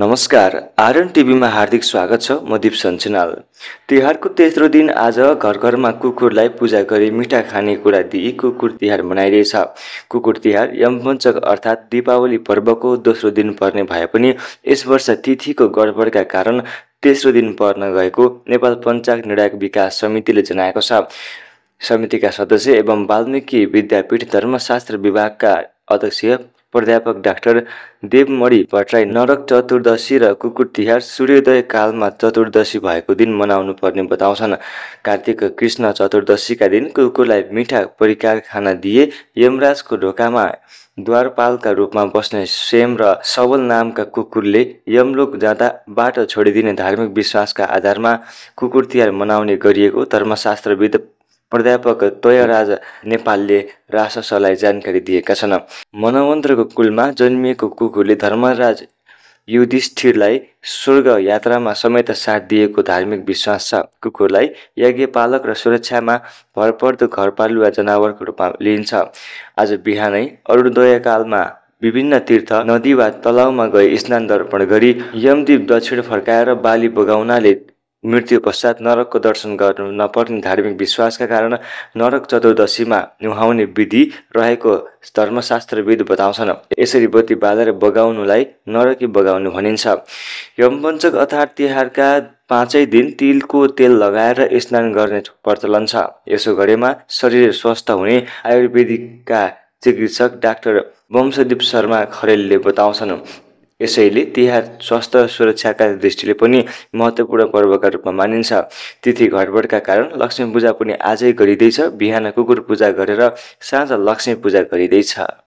नमस्कार, आरएन टिभीमा हार्दिक स्वागत छ। म दीप सञ्चनाल। तिहारको तेस्रो दिन आज घर घरमा कुकुरलाई पूजा गरी मिठा खानेकुरा दिई कुकुर तिहार मनाइरहेछ। कुकुर तिहार यमपञ्चक अर्थात् दीपावली पर्वको दोस्रो दिन पर्ने भए पनि यस वर्ष तिथिको गडबडका कारण तेस्रो दिन पर्न गएको नेपाल पञ्चाङ्ग निर्णायक विकास समितिले जनाएको छ। समितिका सदस्य एवं वाल्मीकि विद्यापीठ धर्मशास्त्र विभागका अध्यक्ष प्राध्यापक डाक्टर देवमणि भट्टराई नरक चतुर्दशी र कुकुर तिहार सूर्योदय कालमा चतुर्दशी भएको दिन मनाउनु पर्ने बताउँछन्। कार्तिक कृष्ण चतुर्दशीका दिन कुकुरलाई मिठा परिकार खाना दिए यमराजको ढोकामा द्वारपालका रूपमा बस्ने सेम र सबल नामका कुकुरले यमलोक जाँदा बाटो छोडिदिने धार्मिक विश्वासका आधारमा कुकुर तिहार मनाउने गरिएको धर्मशास्त्रविद प्राध्यापक तोयराज नेपालले राससलाई जानकारी दिएका छन्। मनवन्त्रको कुलमा जन्मिएको कुकुरले धर्मराज युधिष्ठिरलाई स्वर्ग यात्रामा समेत साथ दिएको धार्मिक विश्वास छ। कुकुरलाई यज्ञपालक र सुरक्षामा भरपर्दो घरपालुवा जनावरको रूपमा लिइन्छ। आज बिहानै अरुणोदयकालमा विभिन्न तीर्थ नदी वा तलाउमा गई स्नान तर्पण गरी यमदीप दक्षिण फर्काएर बाली बगाउनाले मृत्यु पश्चात नरकको दर्शन गर्नु नपर्ने धार्मिक विश्वासका कारण नरक चतुर्दशीमा नुहाउने विधि रहेको धर्मशास्त्रविद बताउँछन्। यसरी बत्ती बालेर बगाउनुलाई नरकी बगाउनु भनिन्छ। यमपञ्चक अर्थात् तिहारका 5 दिन तिलको तेल लगाएर स्नान गर्ने प्रचलन छ। यसो गरेमा शरीर स्वस्थ हुने आयुर्वेदिकका चिकित्सक डाक्टर वंशदीप शर्मा खरेलले बताउँछन्। यसैले तिहार स्वास्थ्य सुरक्षाका दृष्टिले पनि महत्त्वपूर्ण पर्वका रूपमा मानिन्छ। तिथि घटबडका कारण लक्ष्मी पूजा पनि आजै गरिँदैछ। बिहान कुकुर पूजा गरेर साँझ लक्ष्मी पूजा गरिँदैछ।